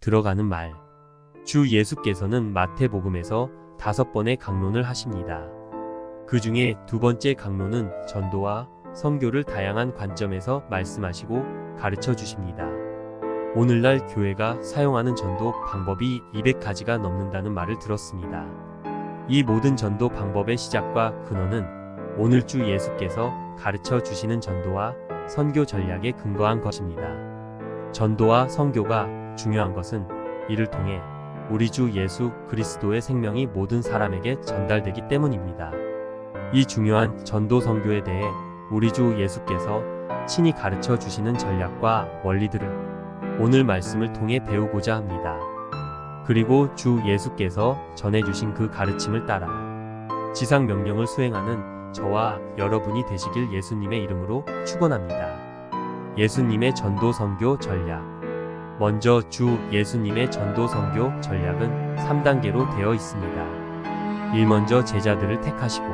들어가는 말. 주 예수께서는 마태복음에서 5번의 강론을 하십니다. 그 중에 두 번째 강론은 전도와 선교를 다양한 관점에서 말씀하시고 가르쳐 주십니다. 오늘날 교회가 사용하는 전도 방법이 200가지가 넘는다는 말을 들었습니다. 이 모든 전도 방법의 시작과 근원은 오늘 주 예수께서 가르쳐 주시는 전도와 선교 전략에 근거한 것입니다. 전도와 선교가 중요한 것은 이를 통해 우리 주 예수 그리스도의 생명이 모든 사람에게 전달되기 때문입니다. 이 중요한 전도 선교에 대해 우리 주 예수께서 친히 가르쳐 주시는 전략과 원리들을 오늘 말씀을 통해 배우고자 합니다. 그리고 주 예수께서 전해주신 그 가르침을 따라 지상 명령을 수행하는 저와 여러분이 되시길 예수님의 이름으로 축원합니다. 예수님의 전도 선교 전략. 먼저 주 예수님의 전도 선교 전략은 3단계로 되어 있습니다. 1. 먼저 제자들을 택하시고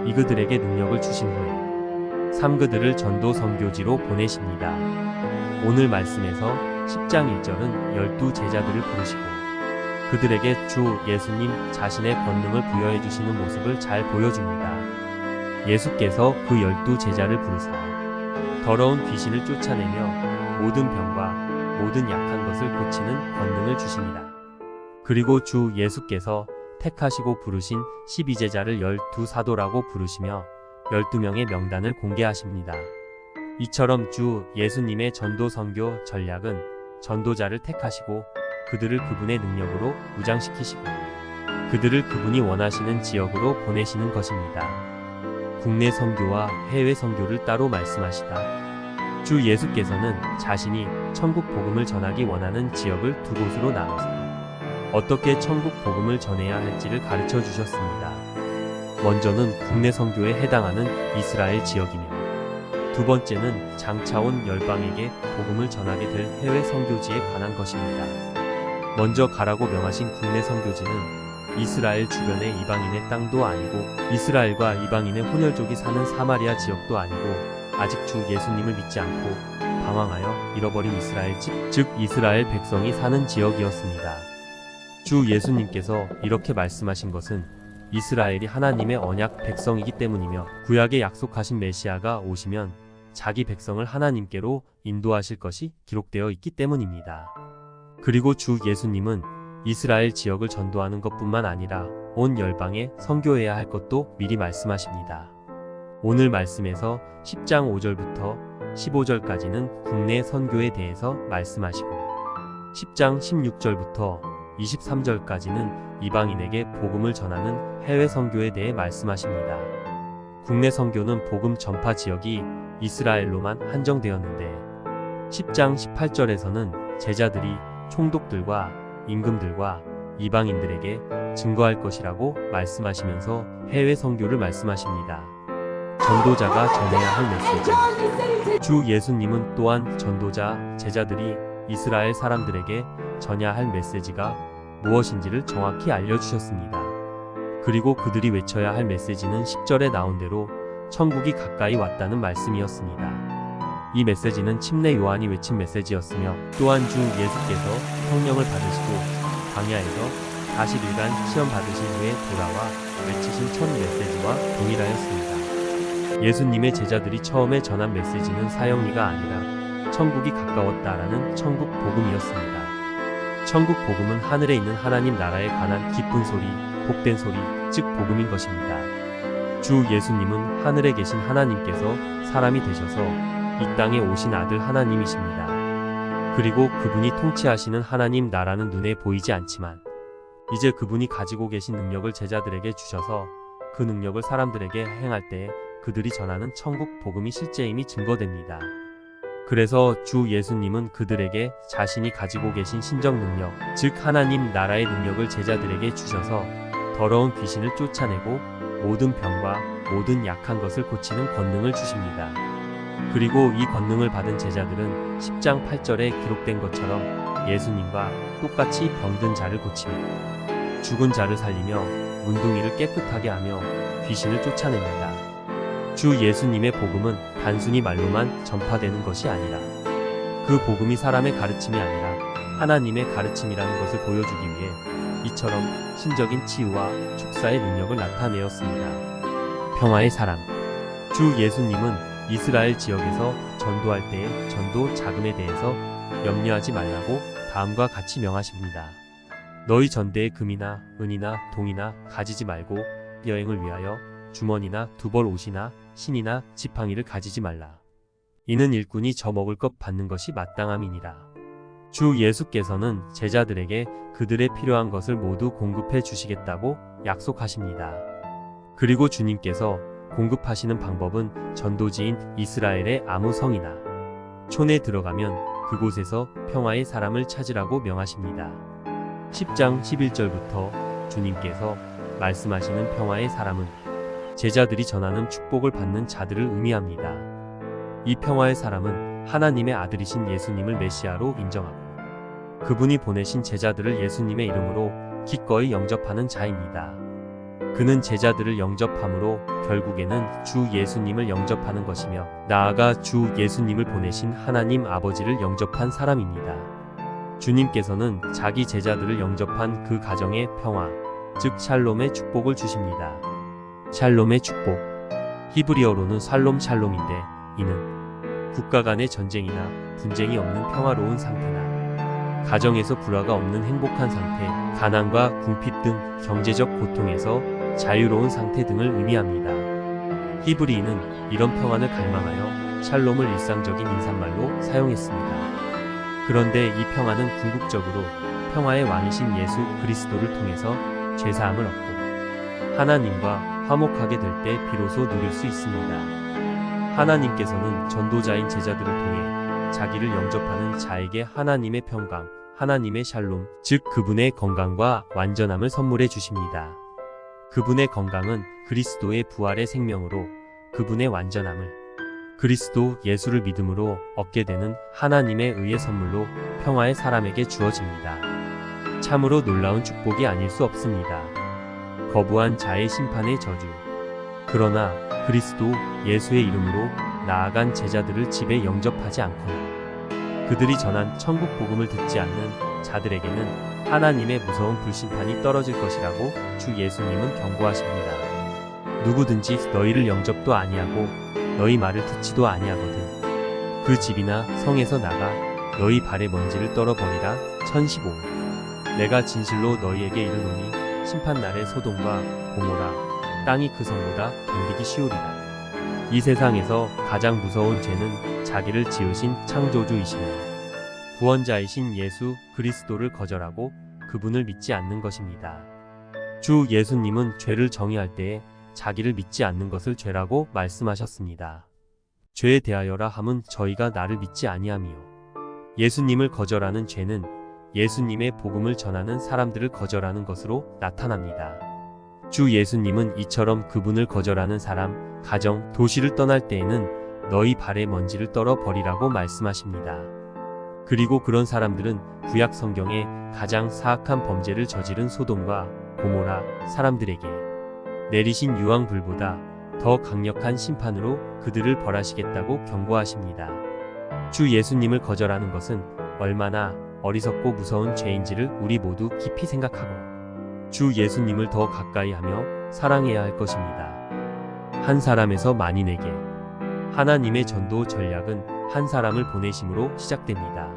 2. 그들에게 능력을 주신 후에 3. 그들을 전도 선교지로 보내십니다. 오늘 말씀에서 10장 1절은 12제자들을 부르시고 그들에게 주 예수님 자신의 권능을 부여해 주시는 모습을 잘 보여줍니다. 예수께서 그 12제자를 부르사 더러운 귀신을 쫓아내며 모든 병과 모든 약한 것을 고치는 권능을 주십니다. 그리고 주 예수께서 택하시고 부르신 12제자를 12사도라고 부르시며 12명의 명단을 공개하십니다. 이처럼 주 예수님의 전도 선교 전략은 전도자를 택하시고 그들을 그분의 능력으로 무장시키시고 그들을 그분이 원하시는 지역으로 보내시는 것입니다. 국내 선교와 해외 선교를 따로 말씀하시다. 주 예수께서는 자신이 천국 복음을 전하기 원하는 지역을 두 곳으로 나눠서 어떻게 천국 복음을 전해야 할지를 가르쳐 주셨습니다. 먼저는 국내 선교에 해당하는 이스라엘 지역이며 두 번째는 장차 온 열방에게 복음을 전하게 될 해외 선교지에 관한 것입니다. 먼저 가라고 명하신 국내 선교지는 이스라엘 주변의 이방인의 땅도 아니고 이스라엘과 이방인의 혼혈족이 사는 사마리아 지역도 아니고 아직 주 예수님을 믿지 않고 방황하여 잃어버린 이스라엘 집, 즉 이스라엘 백성이 사는 지역이었습니다. 주 예수님께서 이렇게 말씀하신 것은 이스라엘이 하나님의 언약 백성이기 때문이며 구약에 약속하신 메시아가 오시면 자기 백성을 하나님께로 인도하실 것이 기록되어 있기 때문입니다. 그리고 주 예수님은 이스라엘 지역을 전도하는 것뿐만 아니라 온 열방에 선교해야 할 것도 미리 말씀하십니다. 오늘 말씀에서 10장 5절부터 15절까지는 국내 선교에 대해서 말씀하시고 10장 16절부터 23절까지는 이방인에게 복음을 전하는 해외 선교에 대해 말씀하십니다. 국내 선교는 복음 전파 지역이 이스라엘로만 한정되었는데 10장 18절에서는 제자들이 총독들과 임금들과 이방인들에게 증거할 것이라고 말씀하시면서 해외 선교를 말씀하십니다. 전도자가 전해야 할 메시지. 주 예수님은 또한 전도자, 제자들이 이스라엘 사람들에게 전해야 할 메시지가 무엇인지를 정확히 알려주셨습니다. 그리고 그들이 외쳐야 할 메시지는 10절에 나온 대로 천국이 가까이 왔다는 말씀이었습니다. 이 메시지는 침례 요한이 외친 메시지였으며 또한 주 예수께서 성령을 받으시고 광야에서 40일간 시험 받으신 후에 돌아와 외치신 첫 메시지와 동일하였습니다. 예수님의 제자들이 처음에 전한 메시지는 사형리가 아니라 천국이 가까웠다라는 천국 복음이었습니다. 천국 복음은 하늘에 있는 하나님 나라에 관한 기쁜 소리, 복된 소리, 즉 복음인 것입니다. 주 예수님은 하늘에 계신 하나님께서 사람이 되셔서 이 땅에 오신 아들 하나님이십니다. 그리고 그분이 통치하시는 하나님 나라는 눈에 보이지 않지만 이제 그분이 가지고 계신 능력을 제자들에게 주셔서 그 능력을 사람들에게 행할 때에 그들이 전하는 천국 복음이 실제임이 증거됩니다. 그래서 주 예수님은 그들에게 자신이 가지고 계신 신적 능력, 즉 하나님 나라의 능력을 제자들에게 주셔서 더러운 귀신을 쫓아내고 모든 병과 모든 약한 것을 고치는 권능을 주십니다. 그리고 이 권능을 받은 제자들은 10장 8절에 기록된 것처럼 예수님과 똑같이 병든 자를 고치며 죽은 자를 살리며 문둥이를 깨끗하게 하며 귀신을 쫓아냅니다. 주 예수님의 복음은 단순히 말로만 전파되는 것이 아니라 그 복음이 사람의 가르침이 아니라 하나님의 가르침이라는 것을 보여주기 위해 이처럼 신적인 치유와 축사의 능력을 나타내었습니다. 평화의 사람. 주 예수님은 이스라엘 지역에서 전도할 때의 전도 자금에 대해서 염려하지 말라고 다음과 같이 명하십니다. 너희 전대에 금이나 은이나 동이나 가지지 말고 여행을 위하여 주머니나 두벌 옷이나 신이나 지팡이를 가지지 말라. 이는 일꾼이 저 먹을 것 받는 것이 마땅함이니라. 주 예수께서는 제자들에게 그들의 필요한 것을 모두 공급해 주시겠다고 약속하십니다. 그리고 주님께서 공급하시는 방법은 전도지인 이스라엘의 아무 성이나 촌에 들어가면 그곳에서 평화의 사람을 찾으라고 명하십니다. 10장 11절부터 주님께서 말씀하시는 평화의 사람은 제자들이 전하는 축복을 받는 자들을 의미합니다. 이 평화의 사람은 하나님의 아들이신 예수님을 메시아로 인정하고 그분이 보내신 제자들을 예수님의 이름으로 기꺼이 영접하는 자입니다. 그는 제자들을 영접함으로 결국에는 주 예수님을 영접하는 것이며 나아가 주 예수님을 보내신 하나님 아버지를 영접한 사람입니다. 주님께서는 자기 제자들을 영접한 그 가정에 평화, 즉 샬롬의 축복을 주십니다. 샬롬의 축복. 히브리어로는 샬롬인데 이는 국가 간의 전쟁이나 분쟁이 없는 평화로운 상태나 가정에서 불화가 없는 행복한 상태, 가난과 궁핍 등 경제적 고통에서 자유로운 상태 등을 의미합니다. 히브리인은 이런 평안을 갈망하여 샬롬을 일상적인 인사말로 사용했습니다. 그런데 이 평안은 궁극적으로 평화의 왕이신 예수 그리스도를 통해서 죄사함을 얻고 하나님과 화목하게 될 때 비로소 누릴 수 있습니다. 하나님께서는 전도자인 제자들을 통해 자기를 영접하는 자에게 하나님의 평강, 하나님의 샬롬, 즉 그분의 건강과 완전함을 선물해 주십니다. 그분의 건강은 그리스도의 부활의 생명으로, 그분의 완전함을 그리스도 예수를 믿음으로 얻게 되는 하나님의 의의 선물로 평화의 사람에게 주어집니다. 참으로 놀라운 축복이 아닐 수 없습니다. 거부한 자의 심판의 저주. 그러나 그리스도 예수의 이름으로 나아간 제자들을 집에 영접하지 않거나 그들이 전한 천국 복음을 듣지 않는 자들에게는 하나님의 무서운 불심판이 떨어질 것이라고 주 예수님은 경고하십니다. 누구든지 너희를 영접도 아니하고 너희 말을 듣지도 아니하거든 그 집이나 성에서 나가 너희 발의 먼지를 떨어버리라. 1015. 내가 진실로 너희에게 이르노니 심판날에 소돔과 고모라 땅이 그 성보다 견디기 쉬우리라. 이 세상에서 가장 무서운 죄는 자기를 지으신 창조주이시며 구원자이신 예수 그리스도를 거절하고 그분을 믿지 않는 것입니다. 주 예수님은 죄를 정의할 때에 자기를 믿지 않는 것을 죄라고 말씀하셨습니다. 죄에 대하여라 함은 저희가 나를 믿지 아니함이요. 예수님을 거절하는 죄는 예수님의 복음을 전하는 사람들을 거절하는 것으로 나타납니다. 주 예수님은 이처럼 그분을 거절하는 사람, 가정, 도시를 떠날 때에는 너희 발에 먼지를 떨어 버리라고 말씀하십니다. 그리고 그런 사람들은 구약 성경에 가장 사악한 범죄를 저지른 소돔과 고모라 사람들에게 내리신 유황불보다 더 강력한 심판으로 그들을 벌하시겠다고 경고하십니다. 주 예수님을 거절하는 것은 얼마나 어리석고 무서운 죄인지를 우리 모두 깊이 생각하고 주 예수님을 더 가까이 하며 사랑해야 할 것입니다. 한 사람에서 만인에게 하나님의 전도 전략은 한 사람을 보내심으로 시작됩니다.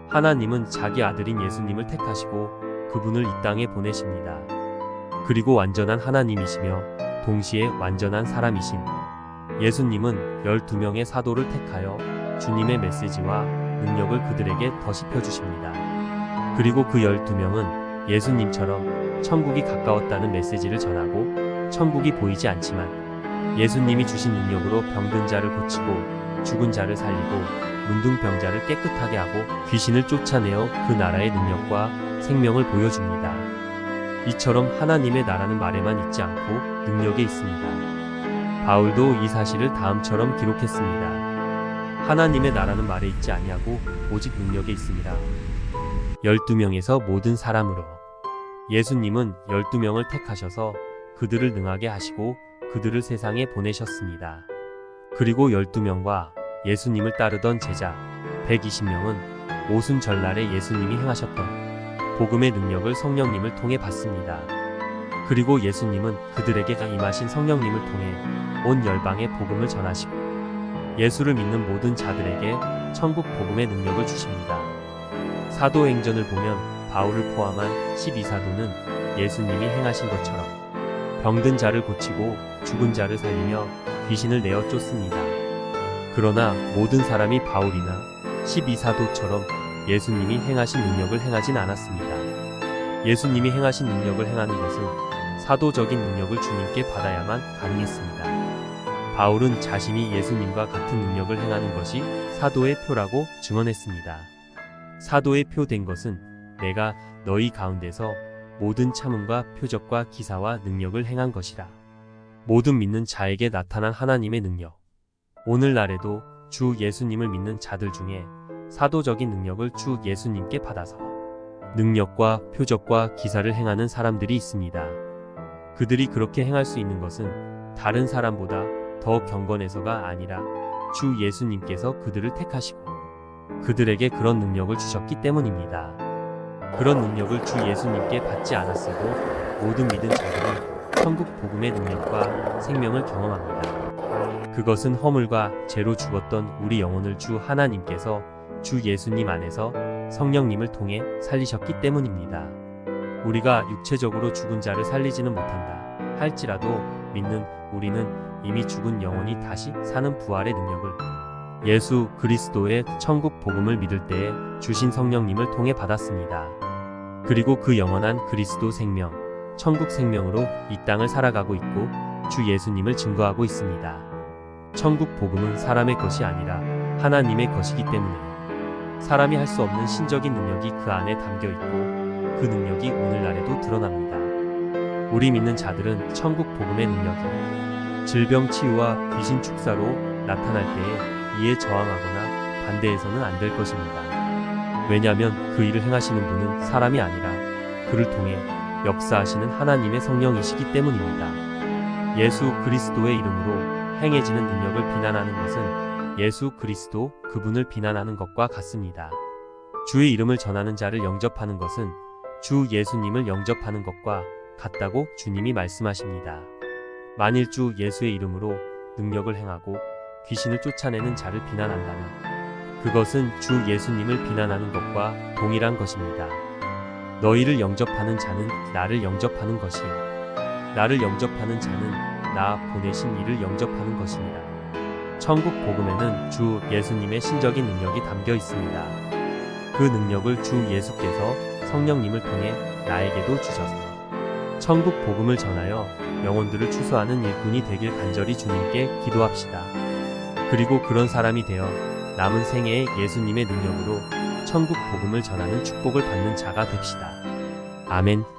하나님은 자기 아들인 예수님을 택하시고 그분을 이 땅에 보내십니다. 그리고 완전한 하나님이시며 동시에 완전한 사람이신 예수님은 12명의 사도를 택하여 주님의 메시지와 능력을 그들에게 더시켜 주십니다. 그리고 그 12명은 예수님처럼 천국이 가까웠다는 메시지를 전하고 천국이 보이지 않지만 예수님이 주신 능력으로 병든 자를 고치고 죽은 자를 살리고 문둥병자를 깨끗하게 하고 귀신을 쫓아내어 그 나라의 능력과 생명을 보여줍니다. 이처럼 하나님의 나라는 말에만 있지 않고 능력에 있습니다. 바울도 이 사실을 다음처럼 기록했습니다. 하나님의 나라는 말에 있지 아니하고 오직 능력에 있습니다. 12명에서 모든 사람으로 예수님은 12명을 택하셔서 그들을 능하게 하시고 그들을 세상에 보내셨습니다. 그리고 12명과 예수님을 따르던 제자 120명은 오순절날에 예수님이 행하셨던 복음의 능력을 성령님을 통해 받습니다. 그리고 예수님은 그들에게 임하신 성령님을 통해 온 열방에 복음을 전하시고 예수를 믿는 모든 자들에게 천국 복음의 능력을 주십니다. 사도행전을 보면 바울을 포함한 12사도는 예수님이 행하신 것처럼 병든 자를 고치고 죽은 자를 살리며 귀신을 내어 쫓습니다. 그러나 모든 사람이 바울이나 12사도처럼 예수님이 행하신 능력을 행하진 않았습니다. 예수님이 행하신 능력을 행하는 것은 사도적인 능력을 주님께 받아야만 가능했습니다. 바울은 자신이 예수님과 같은 능력을 행하는 것이 사도의 표라고 증언했습니다. 사도의 표 된 것은 내가 너희 가운데서 모든 참음과 표적과 기사와 능력을 행한 것이라. 모든 믿는 자에게 나타난 하나님의 능력. 오늘날에도 주 예수님을 믿는 자들 중에 사도적인 능력을 주 예수님께 받아서 능력과 표적과 기사를 행하는 사람들이 있습니다. 그들이 그렇게 행할 수 있는 것은 다른 사람보다 더 경건해서가 아니라 주 예수님께서 그들을 택하시고 그들에게 그런 능력을 주셨기 때문입니다. 그런 능력을 주 예수님께 받지 않았어도 모든 믿은 자들은 천국 복음의 능력과 생명을 경험합니다. 그것은 허물과 죄로 죽었던 우리 영혼을 주 하나님께서 주 예수님 안에서 성령님을 통해 살리셨기 때문입니다. 우리가 육체적으로 죽은 자를 살리지는 못한다 할지라도 믿는 우리는 이미 죽은 영혼이 다시 사는 부활의 능력을 예수 그리스도의 천국 복음을 믿을 때에 주신 성령님을 통해 받았습니다. 그리고 그 영원한 그리스도 생명, 천국 생명으로 이 땅을 살아가고 있고 주 예수님을 증거하고 있습니다. 천국 복음은 사람의 것이 아니라 하나님의 것이기 때문에 사람이 할 수 없는 신적인 능력이 그 안에 담겨 있고 그 능력이 오늘날에도 드러납니다. 우리 믿는 자들은 천국 복음의 능력이 질병 치유와 귀신 축사로 나타날 때에 이에 저항하거나 반대해서는 안 될 것입니다. 왜냐하면 그 일을 행하시는 분은 사람이 아니라 그를 통해 역사하시는 하나님의 성령이시기 때문입니다. 예수 그리스도의 이름으로 행해지는 능력을 비난하는 것은 예수 그리스도 그분을 비난하는 것과 같습니다. 주의 이름을 전하는 자를 영접하는 것은 주 예수님을 영접하는 것과 같다고 주님이 말씀하십니다. 만일 주 예수의 이름으로 능력을 행하고 귀신을 쫓아내는 자를 비난한다면 그것은 주 예수님을 비난하는 것과 동일한 것입니다. 너희를 영접하는 자는 나를 영접하는 것이요 나를 영접하는 자는 나 보내신 이를 영접하는 것입니다. 천국 복음에는 주 예수님의 신적인 능력이 담겨 있습니다. 그 능력을 주 예수께서 성령님을 통해 나에게도 주셔서 천국 복음을 전하여 영혼들을 추수하는 일꾼이 되길 간절히 주님께 기도합시다. 그리고 그런 사람이 되어 남은 생애에 예수님의 능력으로 천국 복음을 전하는 축복을 받는 자가 됩시다. 아멘.